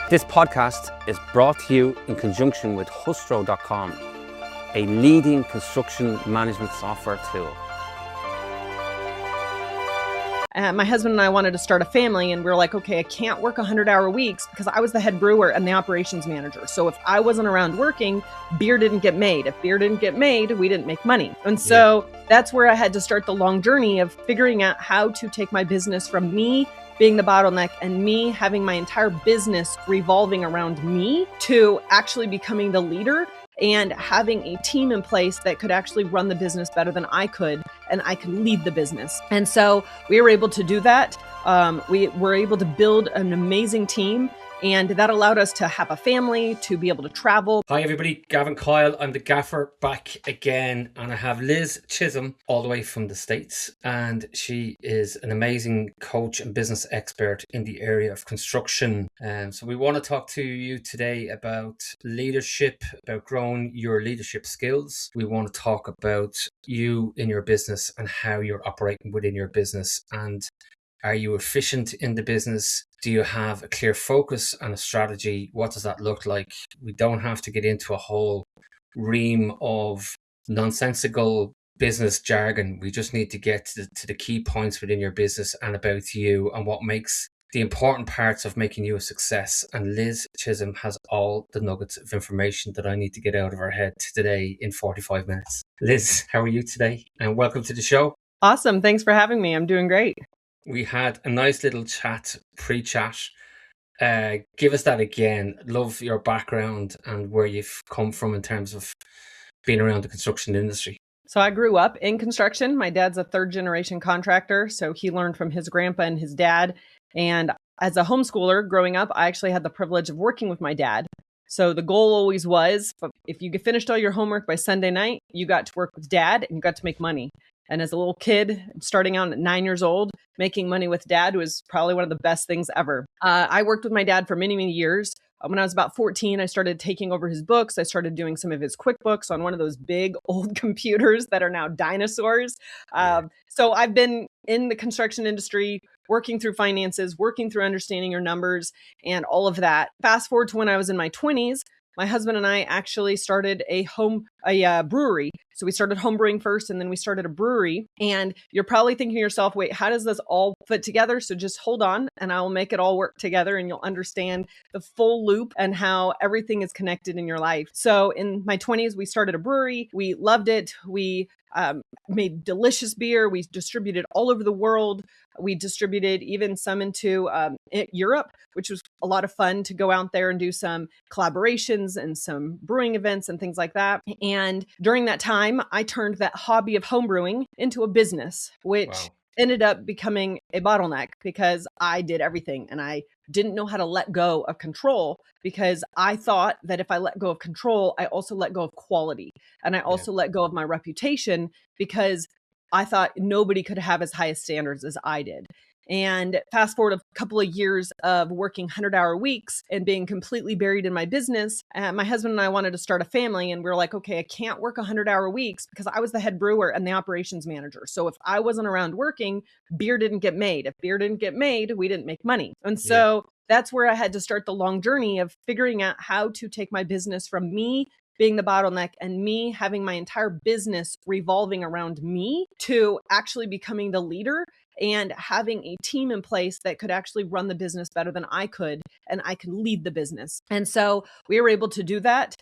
This podcast is brought to you in conjunction with Hustro.com, a leading construction management software tool. My husband and I wanted to start a family, and we were like, okay, I can't work 100-hour weeks because I was the head brewer and the operations manager. So if I wasn't around working, beer didn't get made. If beer didn't get made, we didn't make money. And so that's where I had to start the long journey of figuring out how to take my business from me being the bottleneck and me having my entire business revolving around me to actually becoming the leader and having a team in place that could actually run the business better than I could, and I could lead the business. And so we were able to do that. We were able to build an amazing team, and that allowed us to have a family, to be able to travel. Hi everybody, Gavin Coyle. I'm the Gaffer back again, and I have Liz Chism all the way from the States, and she is an amazing coach and business expert in the area of construction. So we want to talk to you today about leadership, about growing your leadership skills. We want to talk about you in your business and how you're operating within your business, and are you efficient in the business? Do you have a clear focus and a strategy? What does that look like? We don't have to get into a whole ream of nonsensical business jargon. We just need to get to the key points within your business and about you and what makes the important parts of making you a success. And Liz Chism has all the nuggets of information that I need to get out of her head today in 45 minutes. Liz, how are you today? And welcome to the show. Awesome. Thanks for having me. I'm doing great. We had a nice little chat, pre-chat. Give us that again. Love your background and where you've come from in terms of being around the construction industry. So I grew up in construction. My dad's a third generation contractor. So he learned from his grandpa and his dad. And as a homeschooler growing up, I actually had the privilege of working with my dad. So the goal always was, if you finished all your homework by Sunday night, you got to work with dad and you got to make money. And as a little kid, starting out at 9 years old, making money with dad was probably one of the best things ever. I worked with my dad for many, many years. When I was about 14, I started taking over his books. I started doing some of his QuickBooks on one of those big old computers that are now dinosaurs. So I've been in the construction industry, working through finances, working through understanding your numbers and all of that. Fast forward to when I was in my 20s, my husband and I actually started a brewery. So we started home brewing first, and then we started a brewery. And you're probably thinking to yourself, wait, how does this all fit together? So just hold on and I will make it all work together and you'll understand the full loop and how everything is connected in your life. So in my 20s, we started a brewery. We loved it. We made delicious beer. We distributed all over the world. We distributed even some into Europe, which was a lot of fun to go out there and do some collaborations and some brewing events and things like that. And during that time, I turned that hobby of homebrewing into a business, which ended up becoming a bottleneck because I did everything and I didn't know how to let go of control, because I thought that if I let go of control, I also let go of quality. And I also let go of my reputation because I thought nobody could have as high a standards as I did. And fast forward a couple of years of working 100-hour weeks and being completely buried in my business, my husband and I wanted to start a family, and we were like, okay, I can't work 100-hour weeks because I was the head brewer and the operations manager. So if I wasn't around working, beer didn't get made. If beer didn't get made, we didn't make money. And so that's where I had to start the long journey of figuring out how to take my business from me being the bottleneck and me having my entire business revolving around me to actually becoming the leader and having a team in place that could actually run the business better than I could, and I could lead the business. And so we were able to do that.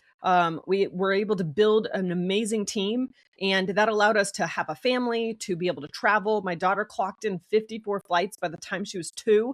We were able to build an amazing team, and that allowed us to have a family, to be able to travel. My daughter clocked in 54 flights by the time she was 2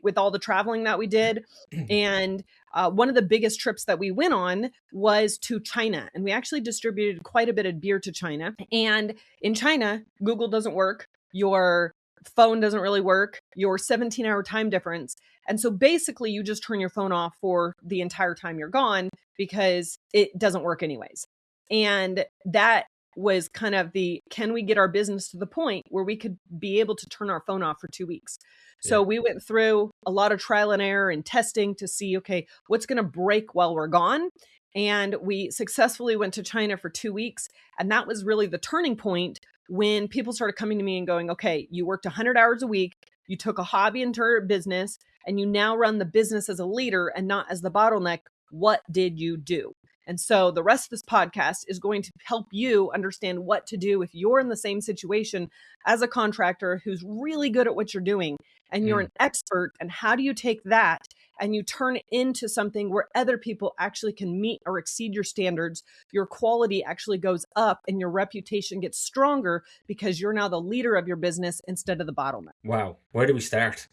with all the traveling that we did. And one of the biggest trips that we went on was to China, and we actually distributed quite a bit of beer to China. And in China, Google doesn't work. Your phone doesn't really work, your 17-hour time difference. And so basically you just turn your phone off for the entire time you're gone because it doesn't work anyways. And that was kind of can we get our business to the point where we could be able to turn our phone off for 2 weeks? So we went through a lot of trial and error and testing to see, okay, what's going to break while we're gone? And we successfully went to China for 2 weeks. And that was really the turning point when people started coming to me and going, okay, you worked 100 hours a week, you took a hobby into a business, and you now run the business as a leader and not as the bottleneck, what did you do? And so the rest of this podcast is going to help you understand what to do if you're in the same situation as a contractor who's really good at what you're doing and you're an expert. And how do you take that and you turn it into something where other people actually can meet or exceed your standards? Your quality actually goes up and your reputation gets stronger because you're now the leader of your business instead of the bottleneck. Wow. Where do we start?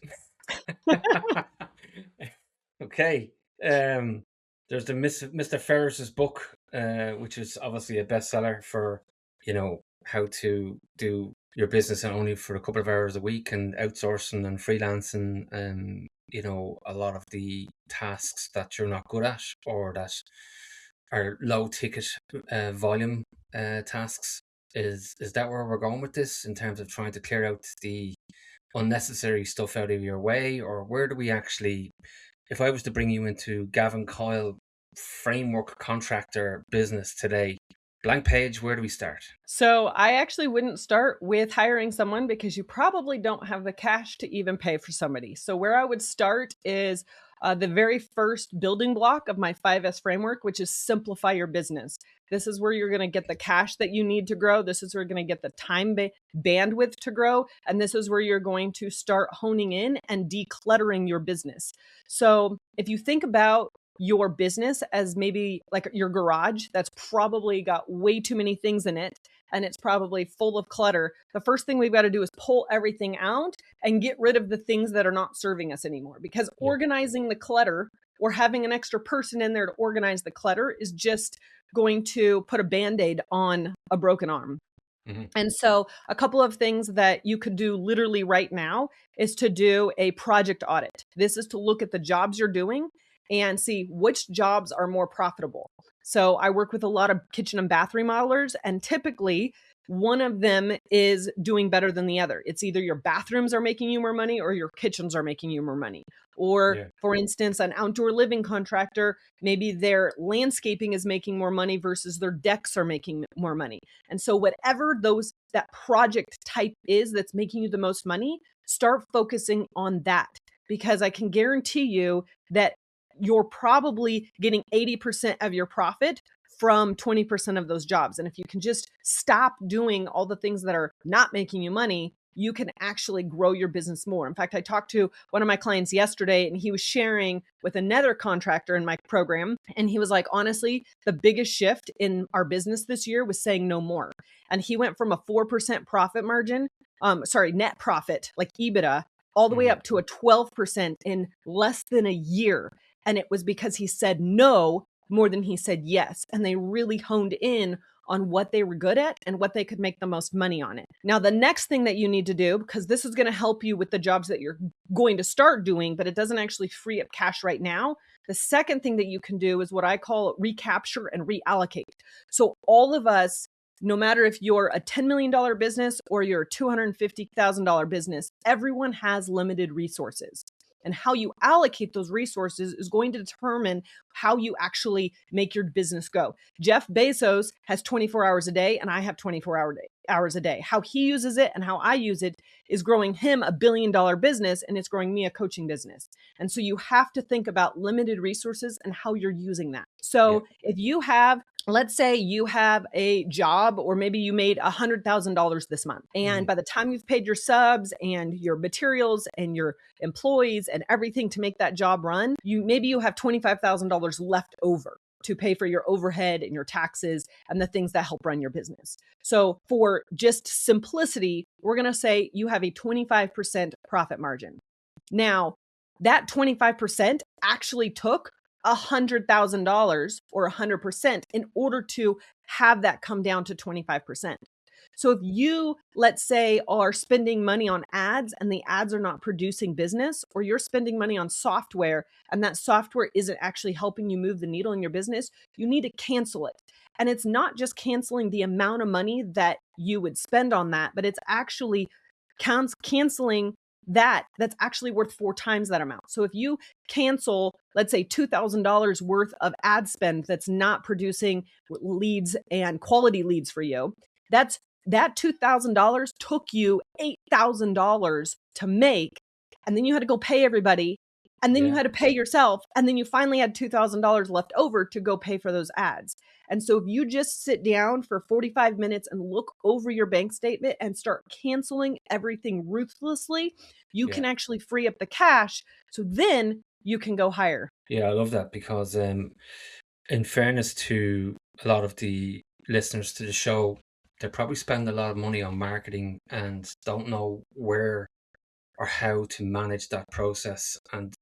Okay. There's the Mr. Ferris's book, which is obviously a bestseller for, how to do your business and only for a couple of hours a week and outsourcing and freelancing and, a lot of the tasks that you're not good at or that are low ticket volume tasks. Is that where we're going with this in terms of trying to clear out the unnecessary stuff out of your way? Or where do we actually, if I was to bring you into Gavin Coyle framework contractor business today, blank page, where do we start? So I actually wouldn't start with hiring someone because you probably don't have the cash to even pay for somebody. So where I would start is the very first building block of my 5S framework, which is simplify your business. This is where you're going to get the cash that you need to grow. This is where you're going to get the time bandwidth to grow. And this is where you're going to start honing in and decluttering your business. So if you think about your business as maybe like your garage that's probably got way too many things in it and it's probably full of clutter, the first thing we've got to do is pull everything out and get rid of the things that are not serving us anymore, because organizing the clutter or having an extra person in there to organize the clutter is just going to put a Band-Aid on a broken arm. And so a couple of things that you could do literally right now is to do a project audit. This is to look at the jobs you're doing and see which jobs are more profitable. So I work with a lot of kitchen and bath remodelers, and typically one of them is doing better than the other. It's either your bathrooms are making you more money or your kitchens are making you more money. Or for instance, an outdoor living contractor, maybe their landscaping is making more money versus their decks are making more money. And so whatever that project type is that's making you the most money, start focusing on that, because I can guarantee you that you're probably getting 80% of your profit from 20% of those jobs. And if you can just stop doing all the things that are not making you money, you can actually grow your business more. In fact, I talked to one of my clients yesterday and he was sharing with another contractor in my program. And he was like, honestly, the biggest shift in our business this year was saying no more. And he went from a 4% profit margin, net profit, like EBITDA, all the way up to a 12% in less than a year. And it was because he said no more than he said yes. And they really honed in on what they were good at and what they could make the most money on it. Now, the next thing that you need to do, because this is going to help you with the jobs that you're going to start doing, but it doesn't actually free up cash right now. The second thing that you can do is what I call recapture and reallocate. So all of us, no matter if you're a $10 million business or you're a $250,000 business, everyone has limited resources. And how you allocate those resources is going to determine how you actually make your business go. Jeff Bezos has 24 hours a day and I have 24 hours a day. How he uses it and how I use it is growing him $1 billion business, and it's growing me a coaching business. And so you have to think about limited resources and how you're using that. So if you have, let's say you have a job, or maybe you made $100,000 this month. And by the time you've paid your subs and your materials and your employees and everything to make that job run, maybe you have $25,000 left over to pay for your overhead and your taxes and the things that help run your business. So for just simplicity, we're going to say you have a 25% profit margin. Now, that 25% actually took $100,000 or 100% in order to have that come down to 25%. So if you, let's say, are spending money on ads and the ads are not producing business, or you're spending money on software and that software isn't actually helping you move the needle in your business, you need to cancel it. And it's not just canceling the amount of money that you would spend on that, but it's actually canceling that's actually worth 4 times that amount. So if you cancel, let's say $2,000 worth of ad spend that's not producing leads and quality leads for you, that $2,000 took you $8,000 to make, and then you had to go pay everybody And then you Yeah. had to pay yourself. And then you finally had $2,000 left over to go pay for those ads. And so if you just sit down for 45 minutes and look over your bank statement and start canceling everything ruthlessly, you Yeah. can actually free up the cash. So then you can go hire. Yeah, I love that because in fairness to a lot of the listeners to the show, they probably spend a lot of money on marketing and don't know where or how to manage that process. And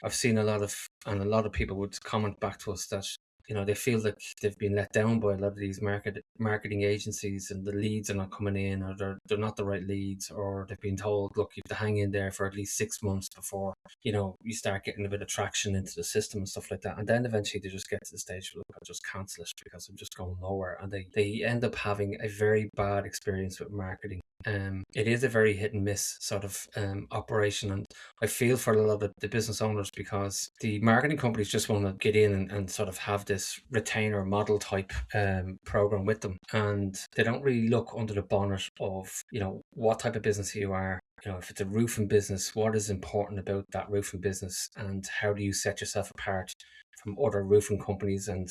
I've seen a lot of people would comment back to us that they feel like they've been let down by a lot of these marketing agencies, and the leads are not coming in, or they're not the right leads, or they've been told, look, you have to hang in there for at least 6 months before you start getting a bit of traction into the system and stuff like that. And then eventually they just get to the stage where, look, I'll just cancel it because I'm just going nowhere, and they end up having a very bad experience with marketing. It is a very hit and miss sort of operation, and I feel for a lot of the business owners because the marketing companies just want to get in and sort of have this retainer model type program with them, and they don't really look under the bonnet of what type of business you are. If it's a roofing business, what is important about that roofing business, and how do you set yourself apart from other roofing companies, and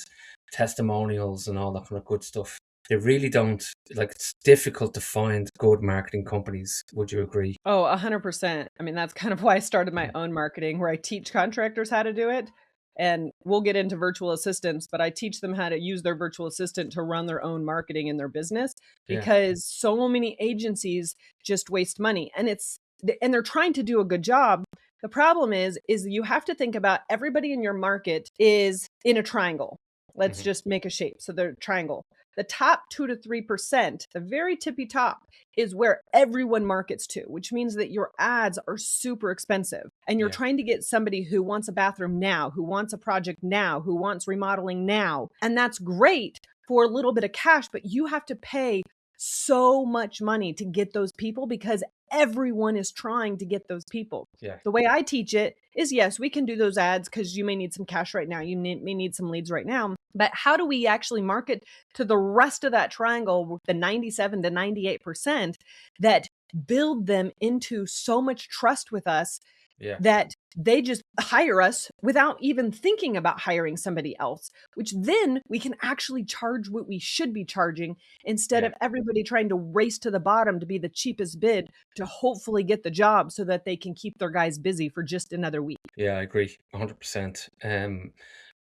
testimonials and all that kind of good stuff. They really don't, like, it's difficult to find good marketing companies. Would you agree? Oh, 100%. I mean, that's kind of why I started my own marketing, where I teach contractors how to do it. And we'll get into virtual assistants, but I teach them how to use their virtual assistant to run their own marketing in their business, Yeah. because so many agencies just waste money, and they're trying to do a good job. The problem is you have to think about everybody in your market is in a triangle. Let's Mhm. just make a shape. So they're triangle. The top 2 to 3%, the very tippy top, is where everyone markets to, which means that your ads are super expensive. And you're Yeah. trying to get somebody who wants a bathroom now, who wants a project now, who wants remodeling now. And that's great for a little bit of cash, but you have to pay so much money to get those people, because everyone is trying to get those people. Yeah. The way I teach it is, yes, we can do those ads because you may need some cash right now. You may need some leads right now. But how do we actually market to the rest of that triangle, the 97 to 98% that build them into so much trust with us Yeah. that they just hire us without even thinking about hiring somebody else, which then we can actually charge what we should be charging, instead Yeah. of everybody trying to race to the bottom to be the cheapest bid to hopefully get the job so that they can keep their guys busy for just another week. Yeah, I agree 100%.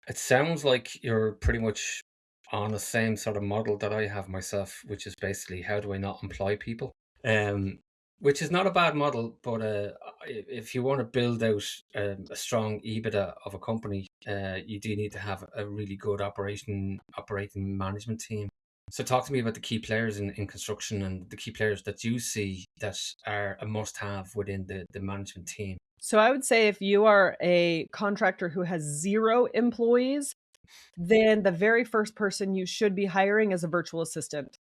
It sounds like you're pretty much on the same sort of model that I have myself, which is basically, how do I not employ people? Um, which is not a bad model, but if you want to build out a strong EBITDA of a company, you do need to have a really good operating management team. So talk to me about the key players in construction, and the key players that you see that are a must-have within the management team. So I would say if you are a contractor who has 0 employees, then the very first person you should be hiring is a virtual assistant.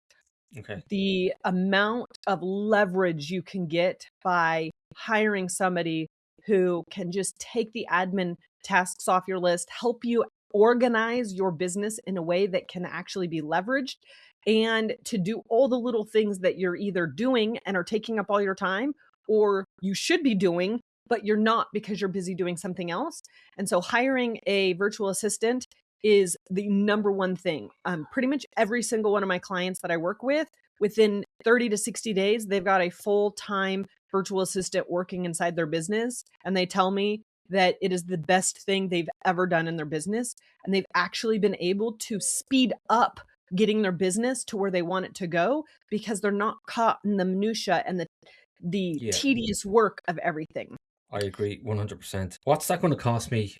Okay. The amount of leverage you can get by hiring somebody who can just take the admin tasks off your list, help you organize your business in a way that can actually be leveraged, and to do all the little things that you're either doing and are taking up all your time, or you should be doing, but you're not because you're busy doing something else. And so hiring a virtual assistant is the number one thing. Pretty much every single one of my clients that I work with, within 30 to 60 days, they've got a full-time virtual assistant working inside their business. And they tell me that it is the best thing they've ever done in their business. And they've actually been able to speed up getting their business to where they want it to go, because they're not caught in the minutia and the Yeah. tedious work of everything. I agree 100%. What's that going to cost me,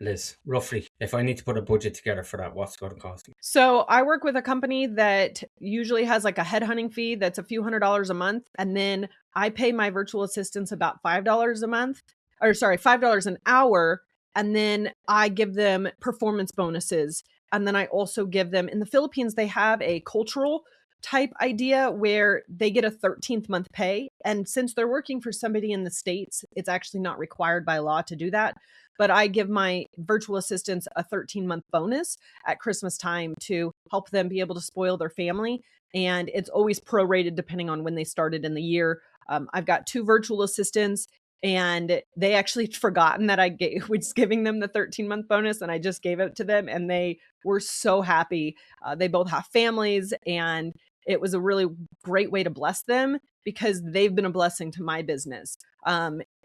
Liz, roughly? If I need to put a budget together for that, what's it going to cost me? So I work with a company that usually has like a headhunting fee that's a few $100s a month. And then I pay my virtual assistants about $5 a month, or sorry, $5 an hour. And then I give them performance bonuses. And then I also give them, in the Philippines, they have a cultural type idea where they get a 13th month pay. And since they're working for somebody in the States, it's actually not required by law to do that. But I give my virtual assistants a 13-month bonus at Christmas time to help them be able to spoil their family. And it's always prorated depending on when they started in the year. I've got 2 virtual assistants, And they actually forgotten that I was giving them the 13-month bonus, and I just gave it to them, and they were so happy. They both have families, and it was a really great way to bless them because they've been a blessing to my business.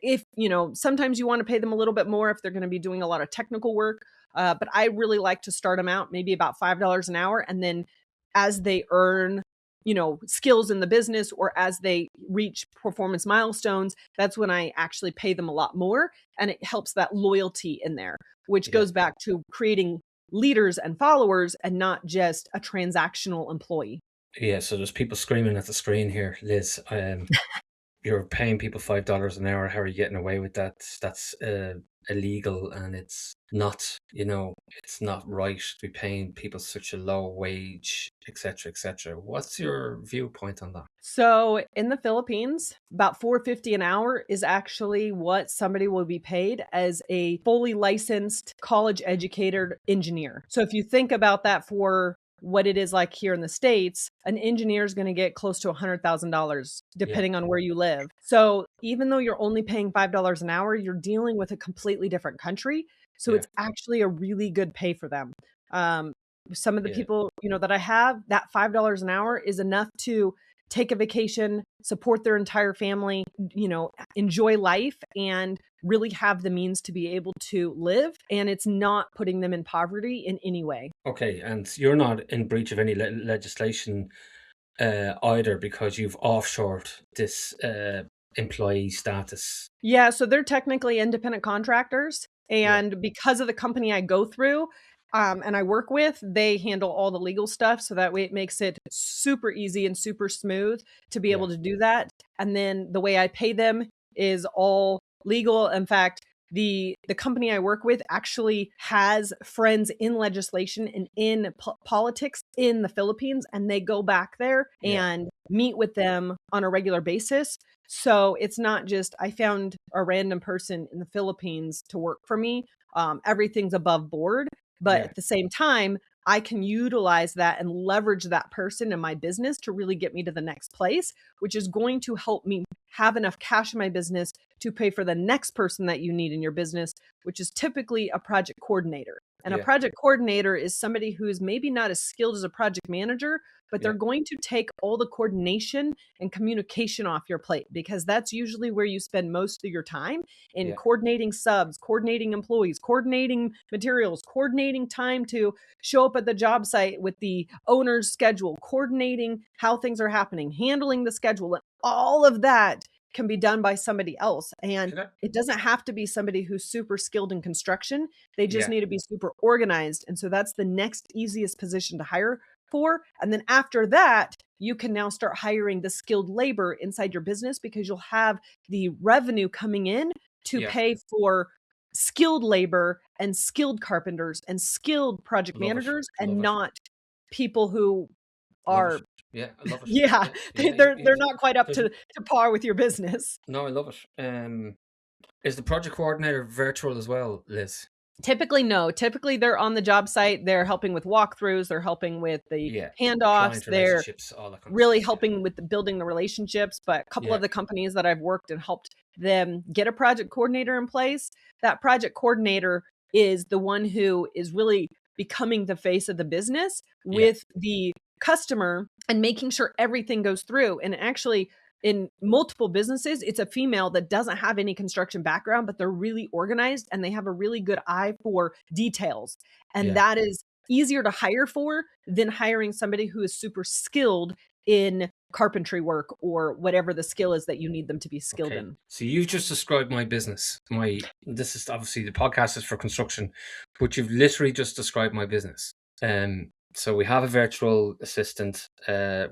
If, sometimes you want to pay them a little bit more if they're going to be doing a lot of technical work. But I really like to start them out maybe about $5 an hour. And then as they earn, skills in the business, or as they reach performance milestones, that's when I actually pay them a lot more. And it helps that loyalty in there, which goes back to creating leaders and followers and not just a transactional employee. Yeah, so there's people screaming at the screen here, Liz. You're paying people $5 an hour. How are you getting away with that? That's illegal, and it's not, it's not right to be paying people such a low wage, etc., etc. What's your viewpoint on that? So in the Philippines, about $4.50 an hour is actually what somebody will be paid as a fully licensed college educated engineer. So if you think about that for what it is like here in the States, an engineer is going to get close to $100,000 depending on where you live. So even though you're only paying $5 an hour, you're dealing with a completely different country. So it's actually a really good pay for them. Some of the people, that I have, that $5 an hour is enough to take a vacation, support their entire family, enjoy life, and really have the means to be able to live. And it's not putting them in poverty in any way. Okay, and you're not in breach of any legislation either, because you've offshored this employee status. Yeah, so they're technically independent contractors. And because of the company I go through, and I work with, they handle all the legal stuff. So that way it makes it super easy and super smooth to be able to do that. And then the way I pay them is all legal. In fact, the company I work with actually has friends in legislation and in politics in the Philippines, and they go back there and meet with them on a regular basis. So it's not just I found a random person in the Philippines to work for me. Everything's above board. But at the same time, I can utilize that and leverage that person in my business to really get me to the next place, which is going to help me have enough cash in my business to pay for the next person that you need in your business, which is typically a project coordinator. And a project coordinator is somebody who is maybe not as skilled as a project manager, but they're going to take all the coordination and communication off your plate, because that's usually where you spend most of your time in coordinating subs, coordinating employees, coordinating materials, coordinating time to show up at the job site with the owner's schedule, coordinating how things are happening, handling the schedule. And all of that can be done by somebody else. And it doesn't have to be somebody who's super skilled in construction. They just need to be super organized. And so that's the next easiest position to hire for. And then after that, you can now start hiring the skilled labor inside your business, because you'll have the revenue coming in to pay for skilled labor and skilled carpenters and skilled project managers, and not people who are I love it. they're not quite up to par with your business. No, I love it. Is the project coordinator virtual as well, Liz? Typically, no. Typically, they're on the job site. They're helping with walkthroughs. They're helping with the handoffs. They're really helping with building the relationships. But a couple of the companies that I've worked and helped them get a project coordinator in place, that project coordinator is the one who is really becoming the face of the business with the customer and making sure everything goes through. And actually, in multiple businesses, it's a female that doesn't have any construction background, but they're really organized and they have a really good eye for details. And that is easier to hire for than hiring somebody who is super skilled in carpentry work or whatever the skill is that you need them to be skilled in. So you've just described my business. This is obviously, the podcast is for construction, but you've literally just described my business. So we have a virtual assistant.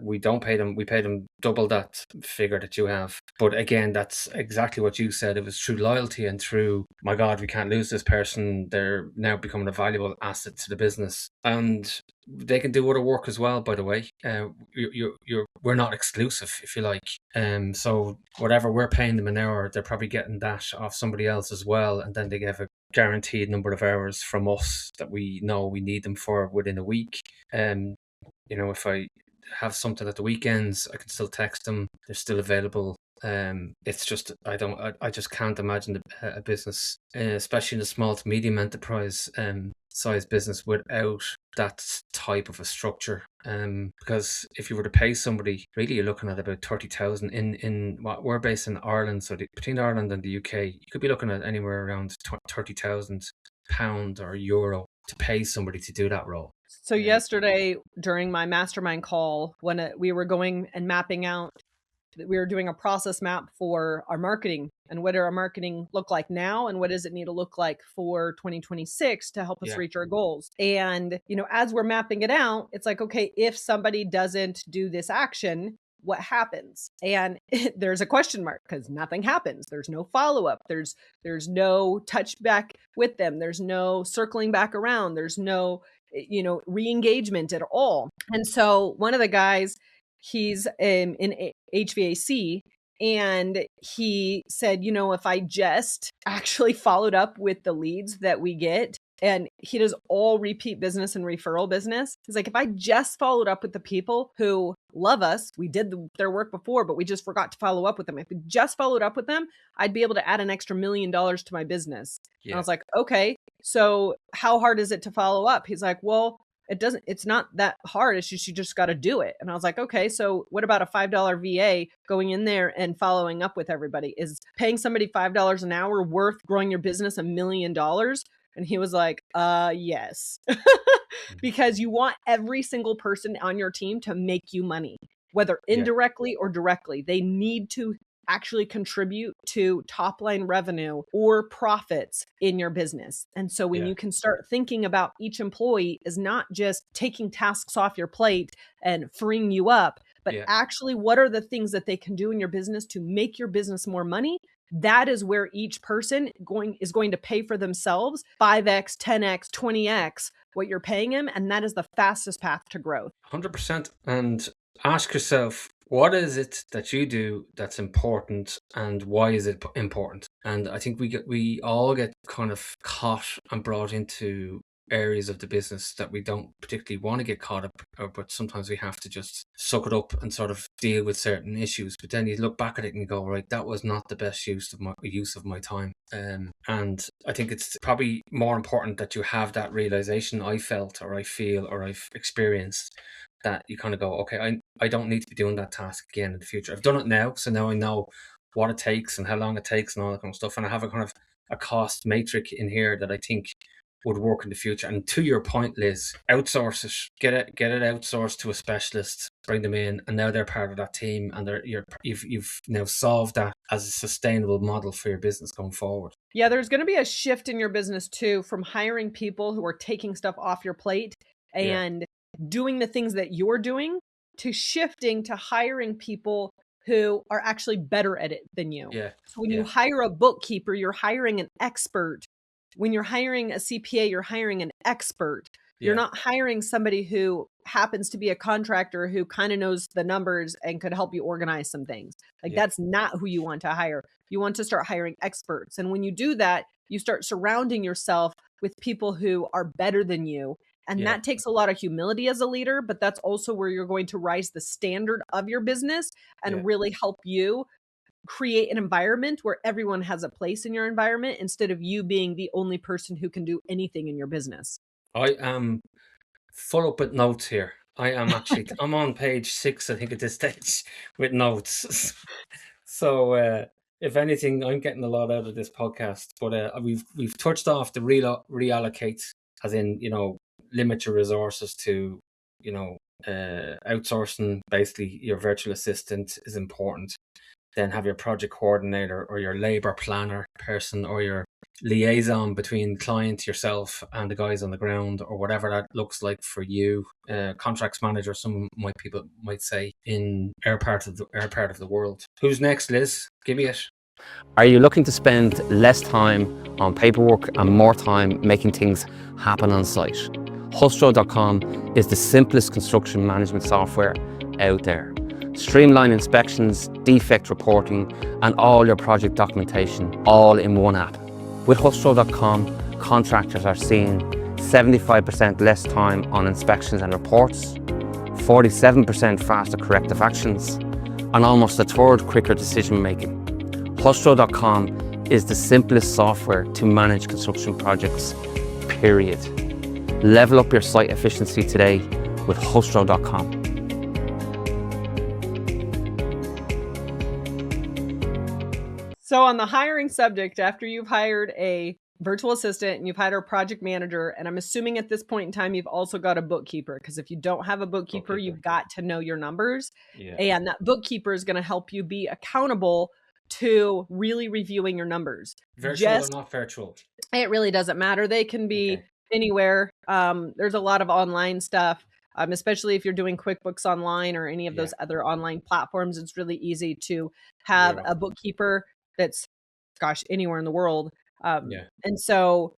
We don't pay them. We pay them double that figure that you have. But again, that's exactly what you said. It was through loyalty and through, my God, we can't lose this person. They're now becoming a valuable asset to the business. And they can do other work as well, by the way. We're not exclusive, if you like. So whatever we're paying them an hour, they're probably getting that off somebody else as well. And then they get a guaranteed number of hours from us that we know we need them for within a week. If I have something at the weekends, I can still text them. They're still available. It's just I just can't imagine a business, especially in a small to medium enterprise size business, without that type of a structure. Because if you were to pay somebody, really you're looking at about 30,000 in what we're based in Ireland. So between Ireland and the UK, you could be looking at anywhere around £30,000 or euro to pay somebody to do that role. So yesterday during my mastermind call, when we were going and mapping out, we were doing a process map for our marketing and what do our marketing look like now and what does it need to look like for 2026 to help us reach our goals. And, as we're mapping it out, it's like, okay, if somebody doesn't do this action, what happens? And there's a question mark because nothing happens. There's no follow-up. There's no touch back with them. There's no circling back around. There's no, re-engagement at all. And so one of the guys, he's in HVAC, and he said, if I just actually followed up with the leads that we get, and he does all repeat business and referral business. He's like, if I just followed up with the people who love us, we did their work before, but we just forgot to follow up with them. If we just followed up with them, I'd be able to add an extra $1 million to my business. Yeah. And I was like, okay, so how hard is it to follow up? He's like, well, it's not that hard. It's just, you just got to do it. And I was like, okay, so what about a $5 VA going in there and following up with everybody? Is paying somebody $5 an hour worth growing your business $1 million? And he was like, yes, because you want every single person on your team to make you money, whether indirectly or directly. They need to actually contribute to top line revenue or profits in your business. And so when you can start thinking about each employee as not just taking tasks off your plate and freeing you up, but actually what are the things that they can do in your business to make your business more money? That is where each person is going to pay for themselves 5x, 10x, 20x what you're paying them. And that is the fastest path to growth. 100%. And ask yourself, what is it that you do that's important and why is it important? And I think we all get kind of caught and brought into areas of the business that we don't particularly want to get caught up, but sometimes we have to just suck it up and sort of deal with certain issues. But then you look back at it and you go, right, that was not the best use of my time. And I think it's probably more important that you have that realization. I felt, or I feel, or I've experienced, that you kind of go, okay, I don't need to be doing that task again in the future. I've done it now, so now I know what it takes and how long it takes and all that kind of stuff. And I have a kind of a cost matrix in here that I think would work in the future. And to your point, Liz, outsource it, get it outsourced to a specialist, bring them in, and now they're part of that team, and you've now solved that as a sustainable model for your business going forward. Yeah, there's going to be a shift in your business too, from hiring people who are taking stuff off your plate and doing the things that you're doing, to shifting to hiring people who are actually better at it than you. Yeah. So when you hire a bookkeeper, you're hiring an expert. When you're hiring a CPA, you're hiring an expert. You're not hiring somebody who happens to be a contractor who kind of knows the numbers and could help you organize some things. That's not who you want to hire. You want to start hiring experts. And when you do that, you start surrounding yourself with people who are better than you. And that takes a lot of humility as a leader, but that's also where you're going to rise the standard of your business and really help you create an environment where everyone has a place in your environment instead of you being the only person who can do anything in your business. I am full up with notes here. I am actually, I'm on page 6, I think, at this stage with notes. So if anything, I'm getting a lot out of this podcast, but we've touched off the reallocate, as in, limit your resources to, outsourcing. Basically, your virtual assistant is important. Then have your project coordinator or your labor planner person or your liaison between client, yourself, and the guys on the ground, or whatever that looks like for you. Contracts manager, some people might say, in our part of the world. Who's next, Liz? Give me it. Are you looking to spend less time on paperwork and more time making things happen on site? Hustro.com is the simplest construction management software out there. Streamline inspections, defect reporting, and all your project documentation, all in one app. With Hustro.com, contractors are seeing 75% less time on inspections and reports, 47% faster corrective actions, and almost a third quicker decision making. Hustro.com is the simplest software to manage construction projects, period. Level up your site efficiency today with Hustro.com. So on the hiring subject, after you've hired a virtual assistant and you've hired a project manager, and I'm assuming at this point in time, you've also got a bookkeeper, because if you don't have a bookkeeper, you've got to know your numbers. Yeah. And that bookkeeper is going to help you be accountable to really reviewing your numbers. Virtual or not virtual? It really doesn't matter. They can be anywhere. There's a lot of online stuff, especially if you're doing QuickBooks online or any of those other online platforms. It's really easy to have a bookkeeper that's, anywhere in the world. And so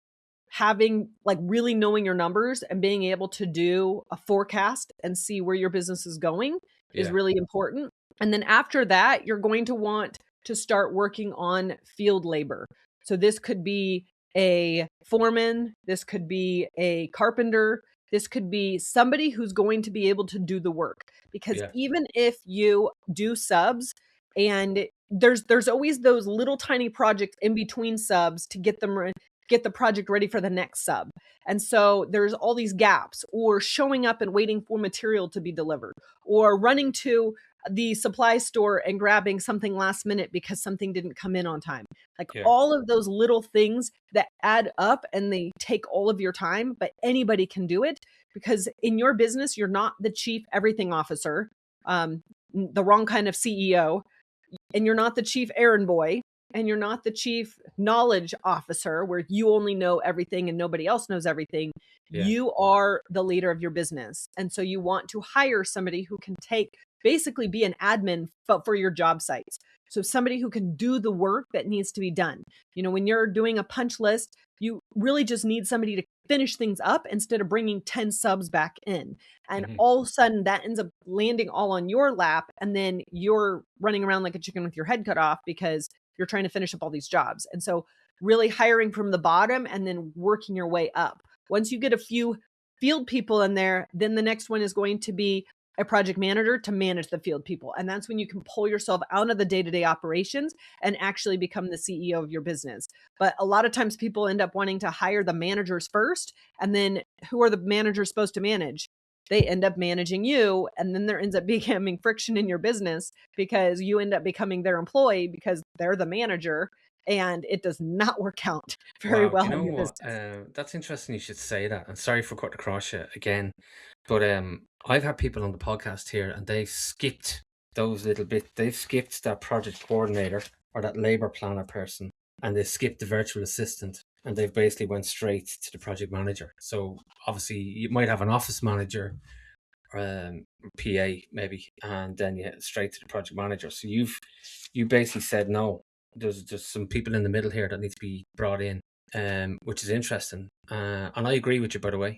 having, really knowing your numbers and being able to do a forecast and see where your business is going is really important. And then after that, you're going to want to start working on field labor. So this could be a foreman, this could be a carpenter, this could be somebody who's going to be able to do the work. Because even if you do subs, and there's always those little tiny projects in between subs to get the project ready for the next sub. And so there's all these gaps, or showing up and waiting for material to be delivered, or running to the supply store and grabbing something last minute because something didn't come in on time. All of those little things that add up and they take all of your time, but anybody can do it, because in your business, you're not the chief everything officer, the wrong kind of CEO, and you're not the chief errand boy, and you're not the chief knowledge officer where you only know everything and nobody else knows everything. You are the leader of your business. And so you want to hire somebody who can basically be an admin for your job sites. So somebody who can do the work that needs to be done. When you're doing a punch list, you really just need somebody to finish things up instead of bringing 10 subs back in. And all of a sudden that ends up landing all on your lap. And then you're running around like a chicken with your head cut off because you're trying to finish up all these jobs. And so really hiring from the bottom and then working your way up. Once you get a few field people in there, then the next one is going to be a project manager to manage the field people. And that's when you can pull yourself out of the day-to-day operations and actually become the CEO of your business. But a lot of times people end up wanting to hire the managers first. And then who are the managers supposed to manage? They end up managing you. And then there ends up becoming friction in your business because you end up becoming their employee because they're the manager. And it does not work out very well in your business. That's interesting you should say that. And sorry for cutting across you again. But I've had people on the podcast here and they've skipped those little bits. They've skipped that project coordinator or that labor planner person, and they skipped the virtual assistant, and they've basically went straight to the project manager. So obviously you might have an office manager, PA maybe, and then you head straight to the project manager. So you basically said no. There's some people in the middle here that need to be brought in, which is interesting. And I agree with you, by the way,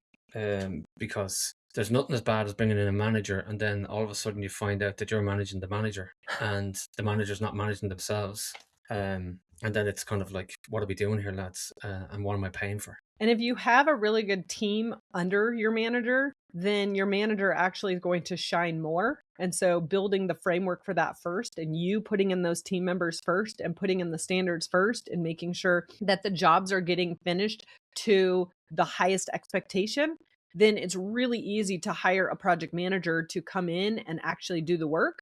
because there's nothing as bad as bringing in a manager and then all of a sudden you find out that you're managing the manager and the manager's not managing themselves. And then it's kind of like, what are we doing here, lads? And what am I paying for? And if you have a really good team under your manager, then your manager actually is going to shine more. And so building the framework for that first, and you putting in those team members first and putting in the standards first and making sure that the jobs are getting finished to the highest expectation, then it's really easy to hire a project manager to come in and actually do the work.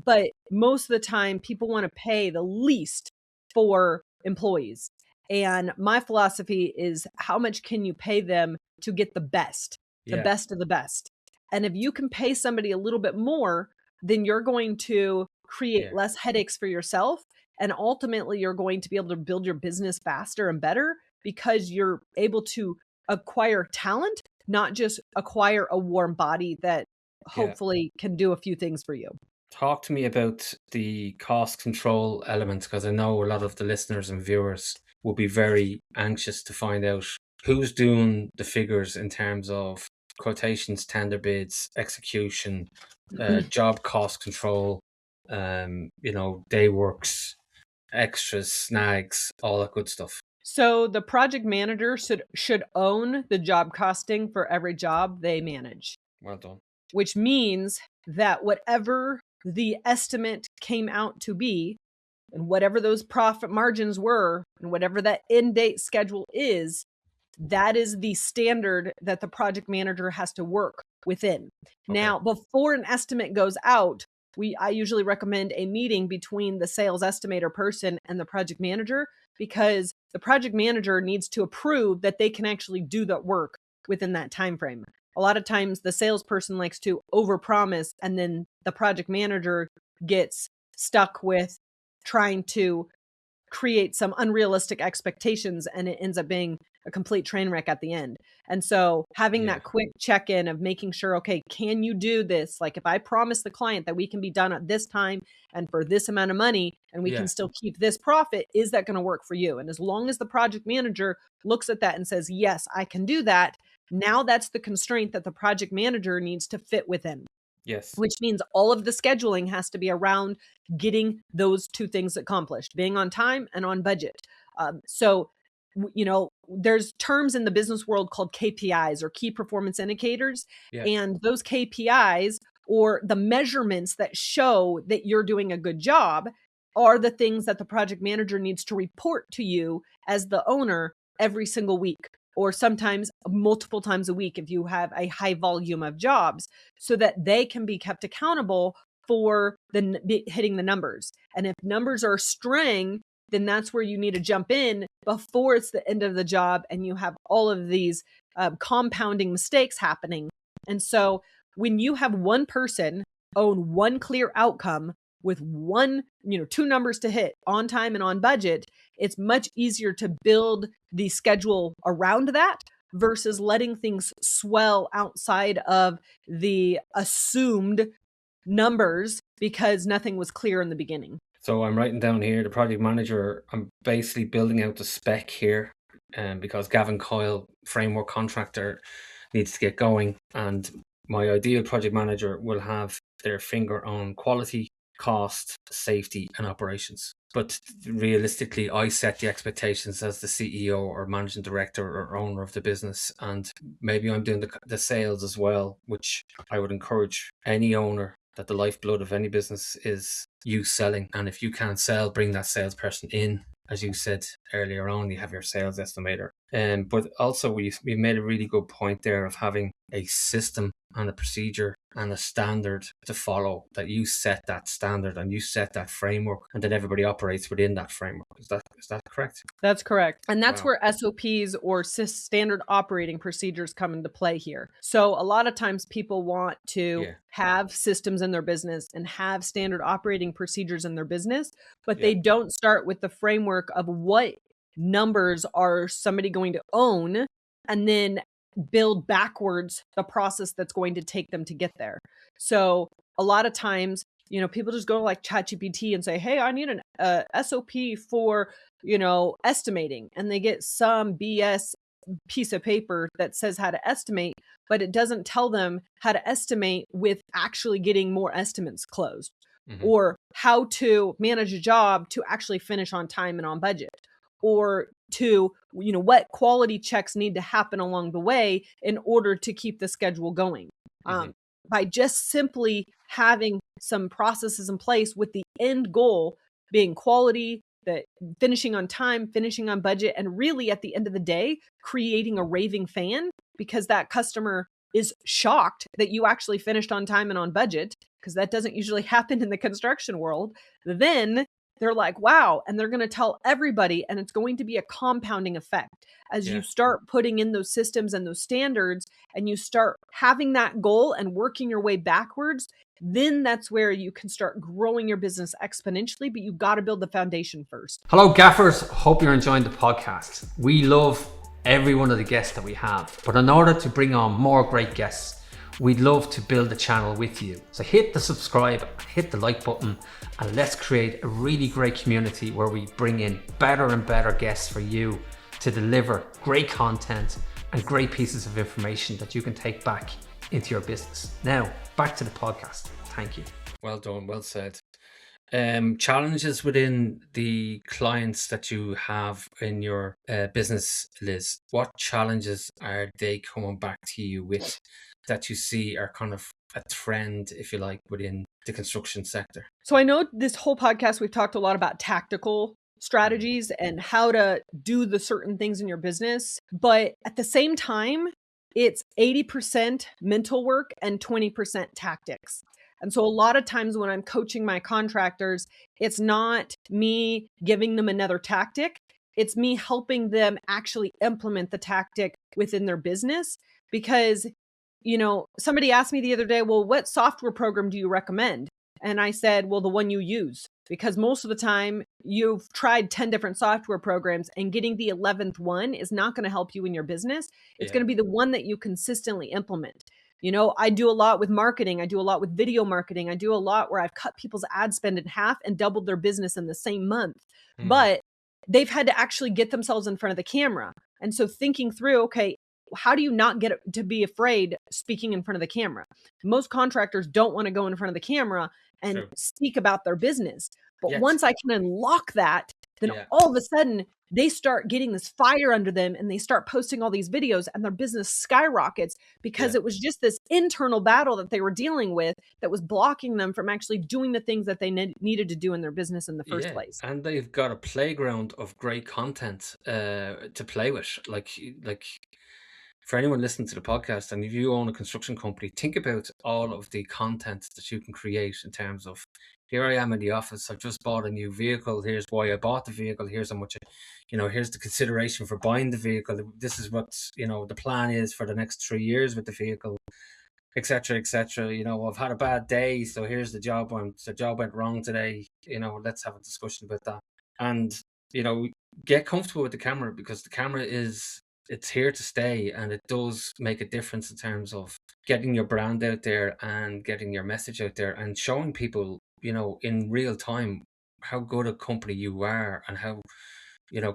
But most of the time, people want to pay the least for employees. And my philosophy is, how much can you pay them to get the best of the best? And if you can pay somebody a little bit more, then you're going to create less headaches for yourself. And ultimately, you're going to be able to build your business faster and better because you're able to acquire talent, not just acquire a warm body that hopefully can do a few things for you. Talk to me about the cost control element, because I know a lot of the listeners and viewers will be very anxious to find out who's doing the figures in terms of quotations, tender bids, execution, job cost control, day works, extras, snags, all that good stuff. So the project manager should own the job costing for every job they manage. Well done. Which means that whatever the estimate came out to be, and whatever those profit margins were, and whatever that end date schedule is, that is the standard that the project manager has to work within. Okay. Now, before an estimate goes out, I usually recommend a meeting between the sales estimator person and the project manager, because the project manager needs to approve that they can actually do that work within that time frame. A lot of times the salesperson likes to overpromise, and then the project manager gets stuck with trying to create some unrealistic expectations, and it ends up being a complete train wreck at the end. And so having that quick check-in of making sure, okay, can you do this? Like, if I promise the client that we can be done at this time and for this amount of money, and we can still keep this profit, is that going to work for you? And as long as the project manager looks at that and says, yes, I can do that, now that's the constraint that the project manager needs to fit within. Yes. Which means all of the scheduling has to be around getting those two things accomplished, being on time and on budget. So, there's terms in the business world called KPIs, or key performance indicators. And those KPIs, or the measurements that show that you're doing a good job, are the things that the project manager needs to report to you as the owner every single week, or sometimes multiple times a week if you have a high volume of jobs, so that they can be kept accountable for hitting the numbers. And if numbers are straying, then that's where you need to jump in before it's the end of the job and you have all of these compounding mistakes happening. And so when you have one person own one clear outcome with two numbers to hit on time and on budget, it's much easier to build the schedule around that versus letting things swell outside of the assumed numbers because nothing was clear in the beginning. So I'm writing down here, the project manager, I'm basically building out the spec here, because Gavin Coyle, framework contractor, needs to get going. And my ideal project manager will have their finger on quality, cost, safety, and operations. But realistically, I set the expectations as the CEO or managing director or owner of the business. And maybe I'm doing the sales as well, which I would encourage any owner, that the lifeblood of any business is you selling. And if you can't sell, bring that salesperson in. As you said earlier on, you have your sales estimator. But also we've made a really good point there of having a system and a procedure and a standard to follow, that you set that standard and you set that framework, and then everybody operates within that framework. Is that correct? That's correct. And that's where SOPs, or standard operating procedures, come into play here. So a lot of times people want to have systems in their business and have standard operating procedures in their business, but they don't start with the framework of what numbers are somebody going to own, and then build backwards the process that's going to take them to get there. So a lot of times, people just go like ChatGPT and say, hey, I need an SOP for, estimating. And they get some BS piece of paper that says how to estimate, but it doesn't tell them how to estimate with actually getting more estimates closed, or how to manage a job to actually finish on time and on budget, or to, what quality checks need to happen along the way in order to keep the schedule going. By just simply having some processes in place with the end goal being quality, that finishing on time, finishing on budget, and really at the end of the day, creating a raving fan, because that customer is shocked that you actually finished on time and on budget, because that doesn't usually happen in the construction world. Then they're like, wow. And they're going to tell everybody, and it's going to be a compounding effect as you start putting in those systems and those standards, and you start having that goal and working your way backwards. Then that's where you can start growing your business exponentially, but you've got to build the foundation first. Hello, Gaffers. Hope you're enjoying the podcast. We love every one of the guests that we have, but in order to bring on more great guests, we'd love to build the channel with you. So hit the subscribe, hit the like button, and let's create a really great community where we bring in better and better guests for you to deliver great content and great pieces of information that you can take back into your business. Now, back to the podcast. Thank you. Well done, well said. Challenges within the clients that you have in your business, Liz. What challenges are they coming back to you with that you see are kind of a trend, if you like, within the construction sector? So I know this whole podcast, we've talked a lot about tactical strategies and how to do the certain things in your business. But at the same time, it's 80% mental work and 20% tactics. And so a lot of times when I'm coaching my contractors, it's not me giving them another tactic. It's me helping them actually implement the tactic within their business. Because, somebody asked me the other day, well, what software program do you recommend? And I said, well, the one you use, because most of the time you've tried 10 different software programs and getting the 11th one is not going to help you in your business. It's going to be the one that you consistently implement. I do a lot with marketing. I do a lot with video marketing. I do a lot where I've cut people's ad spend in half and doubled their business in the same month. But they've had to actually get themselves in front of the camera. And so thinking through, okay, how do you not get to be afraid speaking in front of the camera? Most contractors don't want to go in front of the camera and speak about their business. But once I can unlock that, then all of a sudden they start getting this fire under them and they start posting all these videos and their business skyrockets because it was just this internal battle that they were dealing with that was blocking them from actually doing the things that they needed to do in their business in the first place. And they've got a playground of great content to play with. Like for anyone listening to the podcast, and if you own a construction company, think about all of the content that you can create in terms of, here I am in the office, I've just bought a new vehicle, here's why I bought the vehicle, here's how much, here's the consideration for buying the vehicle, this is what, the plan is for the next 3 years with the vehicle, etc., etc. I've had a bad day, so here's the job went wrong today, let's have a discussion about that. And, get comfortable with the camera, because the camera it's here to stay, and it does make a difference in terms of getting your brand out there and getting your message out there and showing people, in real time how good a company you are and how,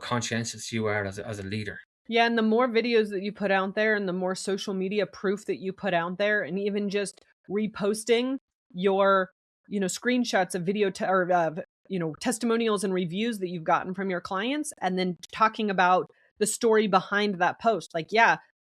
conscientious you are as a leader. Yeah, and the more videos that you put out there and the more social media proof that you put out there, and even just reposting your, screenshots of video testimonials and reviews that you've gotten from your clients, and then talking about the story behind that post. Like,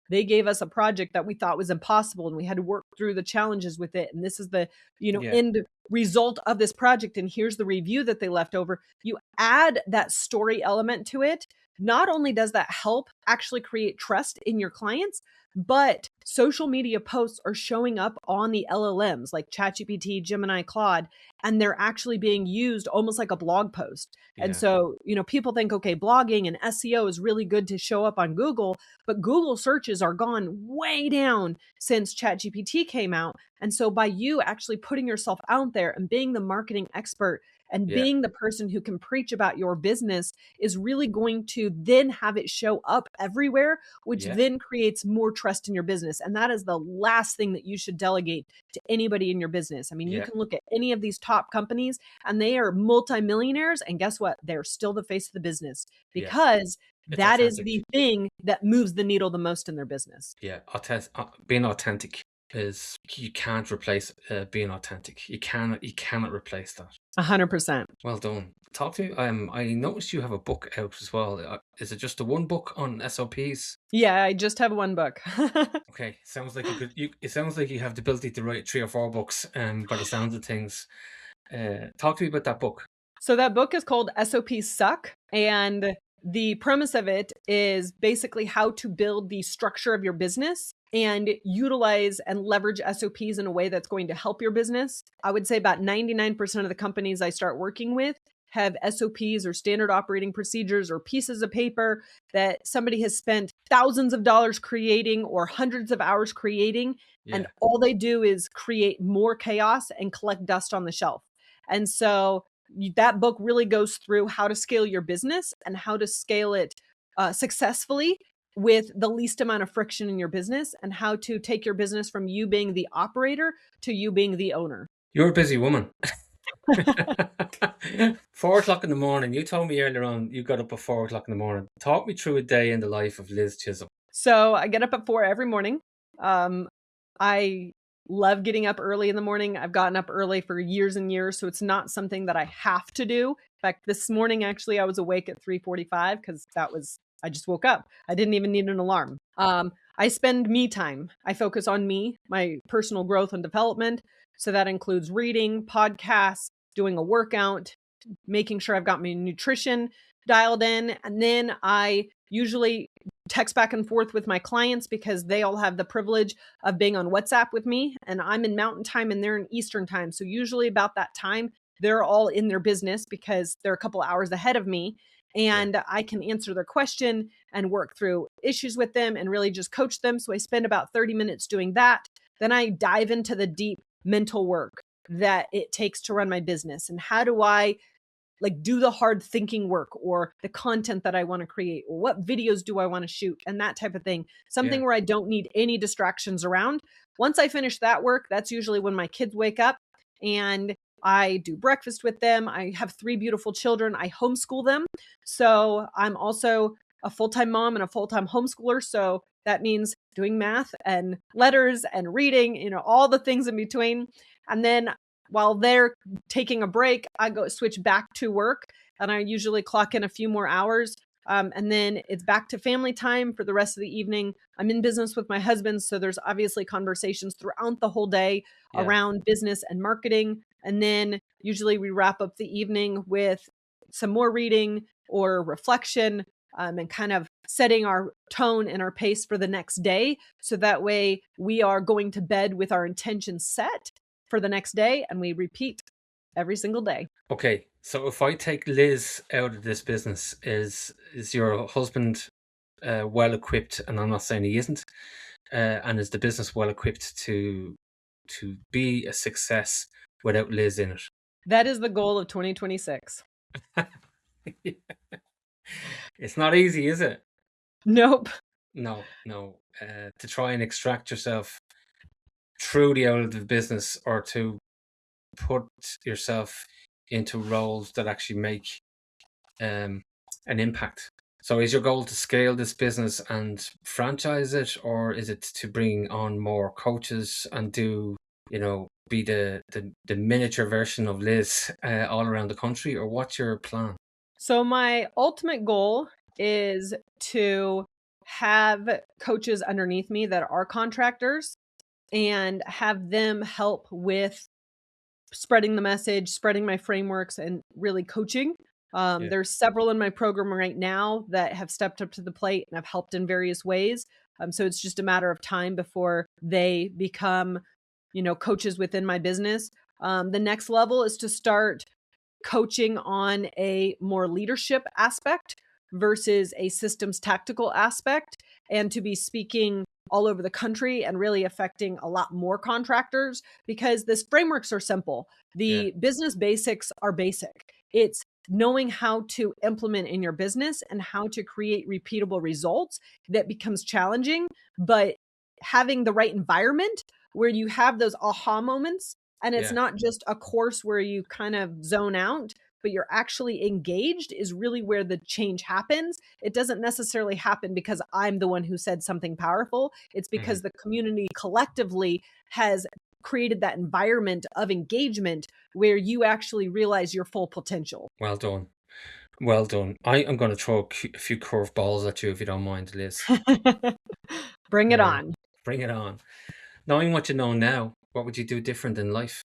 they gave us a project that we thought was impossible and we had to work through the challenges with it. And this is the, end result of this project. And here's the review that they left over. You add that story element to it. Not only does that help actually create trust in your clients, but social media posts are showing up on the LLMs like ChatGPT, Gemini, Claude, and they're actually being used almost like a blog post. And so, people think, okay, blogging and SEO is really good to show up on Google, but Google searches are gone way down since ChatGPT came out. And so by you actually putting yourself out there and being the marketing expert and being the person who can preach about your business is really going to then have it show up everywhere, which then creates more trust in your business. And that is the last thing that you should delegate to anybody in your business. I mean, you can look at any of these top companies and they are multimillionaires. And guess what? They're still the face of the business because that is the thing that moves the needle the most in their business. Being authentic is, you can't replace being authentic. You cannot replace that. 100%. Well done. Talk to me. I noticed you have a book out as well. Is it just the one book on SOPs? Yeah, I just have one book. Okay, sounds like it sounds like you have the ability to write 3 or 4 books. By the sounds of things, talk to me about that book. So that book is called SOPs Suck, and the premise of it is basically how to build the structure of your business and utilize and leverage SOPs in a way that's going to help your business. I would say about 99% of the companies I start working with have SOPs or standard operating procedures or pieces of paper that somebody has spent thousands of dollars creating or hundreds of hours creating. And all they do is create more chaos and collect dust on the shelf. And so that book really goes through how to scale your business and how to scale it successfully with the least amount of friction in your business, and how to take your business from you being the operator to you being the owner. You're a busy woman. 4 o'clock in the morning. You told me earlier on you got up at 4 o'clock in the morning. Talk me through a day in the life of Liz Chism. So I get up at 4 every morning. I love getting up early in the morning. I've gotten up early for years and years, so it's not something that I have to do. In fact, this morning, actually, I was awake at 3:45 because I just woke up. I didn't even need an alarm. I spend me time. I focus on me, my personal growth and development. So that includes reading, podcasts, doing a workout, making sure I've got my nutrition dialed in. And then I usually text back and forth with my clients because they all have the privilege of being on WhatsApp with me. And I'm in Mountain Time and they're in Eastern Time. So usually about that time, they're all in their business because they're a couple hours ahead of me. And I can answer their question and work through issues with them and really just coach them. So I spend about 30 minutes doing that. Then I dive into the deep mental work that it takes to run my business. And how do I do the hard thinking work or the content that I want to create, or what videos do I want to shoot, and that type of thing. Something where I don't need any distractions around. Once I finish that work, that's usually when my kids wake up and I do breakfast with them. I have 3 beautiful children. I homeschool them. So I'm also a full-time mom and a full-time homeschooler. So that means doing math and letters and reading, all the things in between. And then while they're taking a break, I go switch back to work and I usually clock in a few more hours. And then it's back to family time for the rest of the evening. I'm in business with my husband. So there's obviously conversations throughout the whole day around business and marketing. And then usually we wrap up the evening with some more reading or reflection, and kind of setting our tone and our pace for the next day. So that way we are going to bed with our intentions set for the next day, and we repeat every single day. Okay, so if I take Liz out of this business, is your husband well equipped? And I'm not saying he isn't. And is the business well equipped to be a success without Liz in it? That is the goal of 2026. It's not easy, is it? Nope. No. To try and extract yourself truly out of the business, or to put yourself into roles that actually make an impact. So is your goal to scale this business and franchise it, or is it to bring on more coaches and be the miniature version of Liz all around the country, or what's your plan? So my ultimate goal is to have coaches underneath me that are contractors and have them help with spreading the message, spreading my frameworks, and really coaching. There's several in my program right now that have stepped up to the plate and have helped in various ways. So it's just a matter of time before they become, coaches within my business. The next level is to start coaching on a more leadership aspect versus a systems tactical aspect, and to be speaking all over the country and really affecting a lot more contractors, because this frameworks are simple. The business basics are basic. It's knowing how to implement in your business and how to create repeatable results that becomes challenging, but having the right environment where you have those aha moments. And it's not just a course where you kind of zone out, but you're actually engaged is really where the change happens. It doesn't necessarily happen because I'm the one who said something powerful. It's because the community collectively has created that environment of engagement where you actually realize your full potential. Well done. Well done. I am going to throw a few curveballs at you, if you don't mind, Liz. Bring it on. Bring it on. Knowing what you know now, what would you do different in life?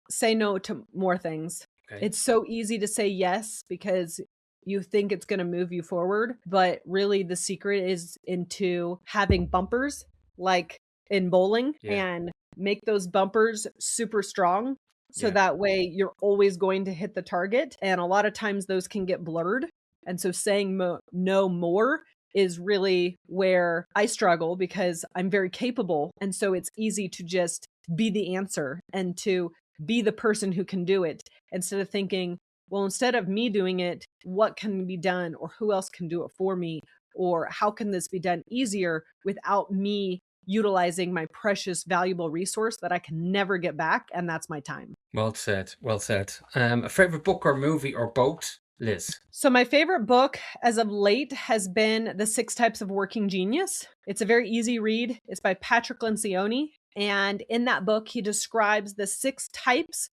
Say no to more things. Okay. It's so easy to say yes because you think it's going to move you forward, but really the secret is into having bumpers like in bowling, and make those bumpers super strong. So that way you're always going to hit the target. And a lot of times those can get blurred. And so saying no more is really where I struggle, because I'm very capable. And so it's easy to just be the answer and to be the person who can do it, instead of thinking, well, instead of me doing it, what can be done, or who else can do it for me, or how can this be done easier without me utilizing my precious, valuable resource that I can never get back, and that's my time. Well said. Well said. A favorite book or movie, or both, Liz? So my favorite book as of late has been The 6 Types of Working Genius. It's a very easy read. It's by Patrick Lencioni. And in that book, he describes the 6 types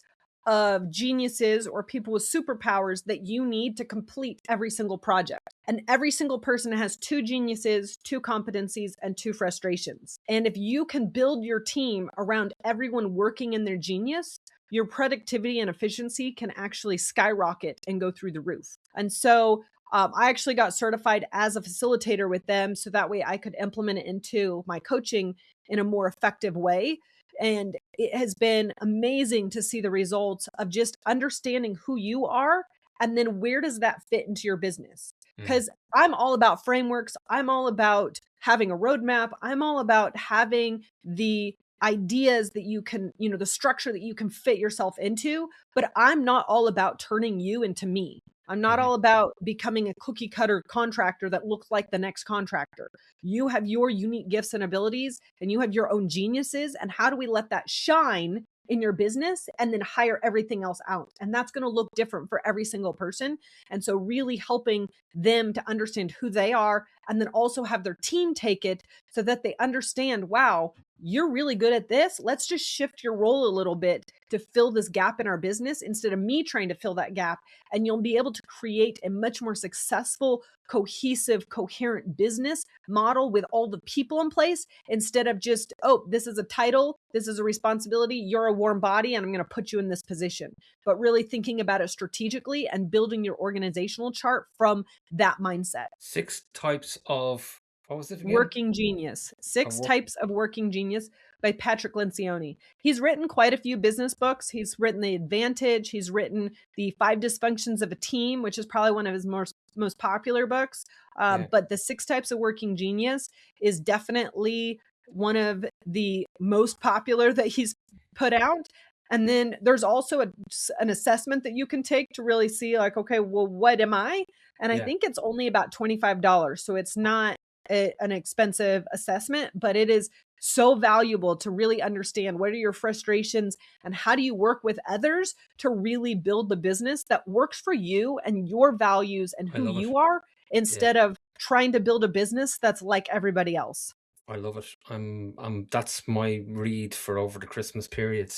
of geniuses or people with superpowers that you need to complete every single project. And every single person has 2 geniuses, 2 competencies, and 2 frustrations. And if you can build your team around everyone working in their genius, your productivity and efficiency can actually skyrocket and go through the roof. And so I actually got certified as a facilitator with them so that way I could implement it into my coaching in a more effective way. And it has been amazing to see the results of just understanding who you are and then where does that fit into your business. Because I'm all about frameworks. I'm all about having a roadmap. I'm all about having the ideas that you can, the structure that you can fit yourself into. But I'm not all about turning you into me. I'm not all about becoming a cookie cutter contractor that looks like the next contractor. You have your unique gifts and abilities, and you have your own geniuses. And how do we let that shine in your business and then hire everything else out? And that's going to look different for every single person. And so really helping them to understand who they are and then also have their team take it so that they understand, wow, you're really good at this. Let's just shift your role a little bit to fill this gap in our business instead of me trying to fill that gap. And you'll be able to create a much more successful, cohesive, coherent business model with all the people in place instead of just, oh, this is a title, this is a responsibility, you're a warm body, and I'm going to put you in this position. But really thinking about it strategically and building your organizational chart from that mindset. 6 types of, what was it again? Working Genius. 6 Types of Working Genius by Patrick Lencioni. He's written quite a few business books. He's written The Advantage. He's written The 5 Dysfunctions of a Team, which is probably one of his most popular books. But the 6 Types of Working Genius is definitely one of the most popular that he's put out. And then there's also an assessment that you can take to really see like, okay, well, what am I? And I think it's only about $25. So it's not an expensive assessment, but it is so valuable to really understand what are your frustrations and how do you work with others to really build the business that works for you and your values and who you are instead of trying to build a business that's like everybody else. I love it. I'm that's my read for over the Christmas period,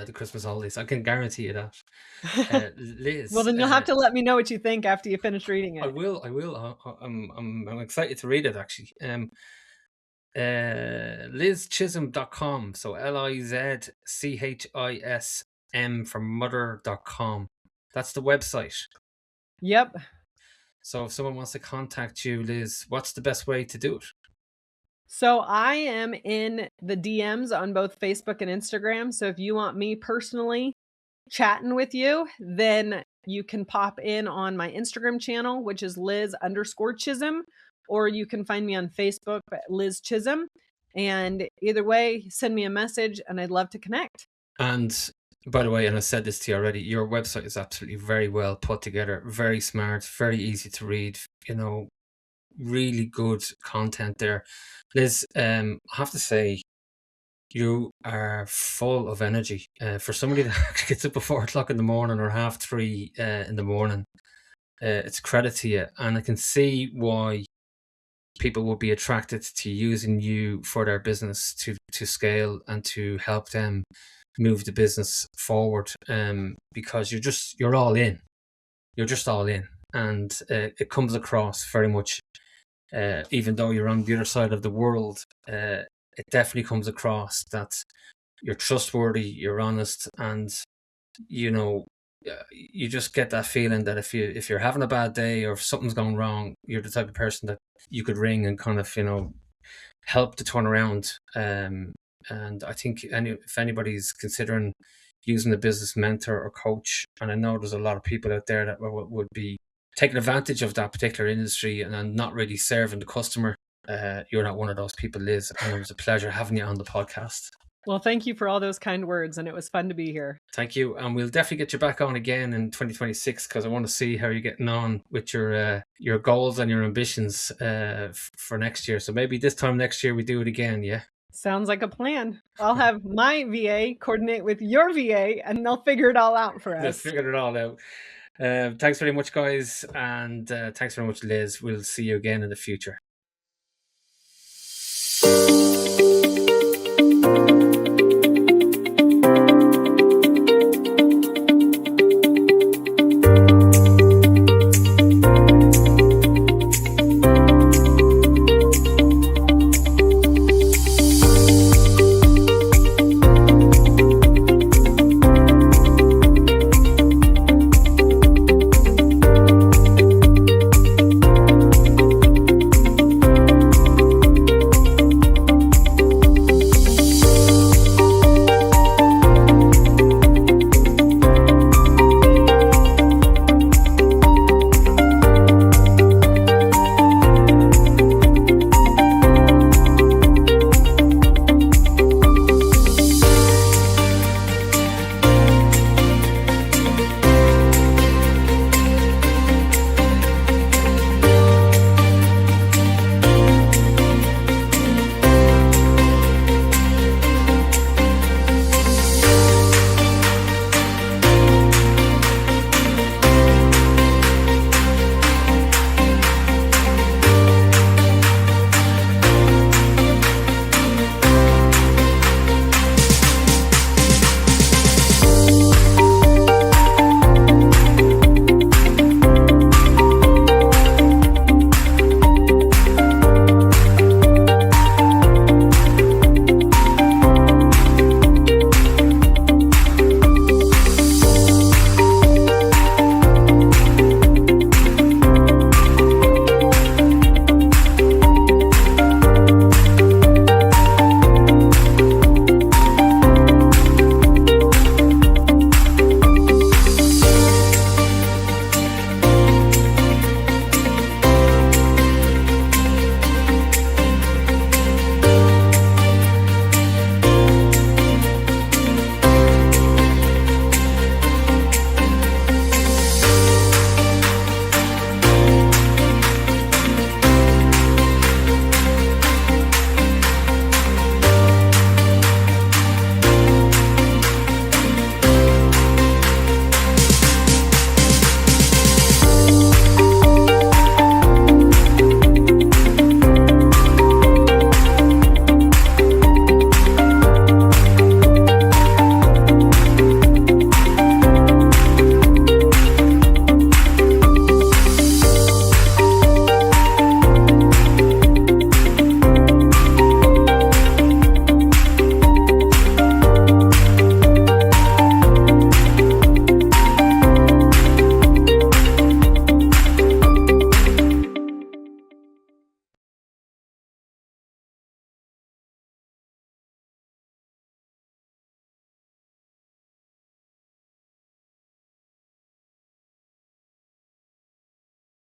the Christmas holidays. I can guarantee you that. Liz, well, then you'll have to let me know what you think after you finish reading it. I will. I'm excited to read it actually. LizChism.com. So LizChism for mother.com. That's the website. Yep. So if someone wants to contact you, Liz, what's the best way to do it? So I am in the DMs on both Facebook and Instagram. So if you want me personally chatting with you, then you can pop in on my Instagram channel, which is Liz_Chism, or you can find me on Facebook at Liz Chism. And either way, send me a message and I'd love to connect. And by the way, and I said this to you already, your website is absolutely very well put together, very smart, very easy to read, really good content there. Liz, I have to say, you are full of energy. For somebody that gets up at 4 o'clock in the morning or 3:30 in the morning, it's a credit to you. And I can see why people would be attracted to using you for their business to scale and to help them move the business forward. Because you're all in. You're just all in. And it comes across very much. Even though you're on the other side of the world, it definitely comes across that you're trustworthy, you're honest, and you just get that feeling that if you're having a bad day or if something's going wrong, you're the type of person that you could ring and kind of help to turn around. And I think if anybody's considering using a business mentor or coach, and I know there's a lot of people out there that would be taking advantage of that particular industry and not really serving the customer, you're not one of those people, Liz, and it was a pleasure having you on the podcast. Well, thank you for all those kind words, and it was fun to be here. Thank you, and we'll definitely get you back on again in 2026 because I want to see how you're getting on with your goals and your ambitions for next year. So maybe this time next year we do it again, yeah? Sounds like a plan. I'll have my VA coordinate with your VA, and they'll figure it all out for us. They'll figure it all out. Thanks very much, guys, and thanks very much, Liz. We'll see you again in the future.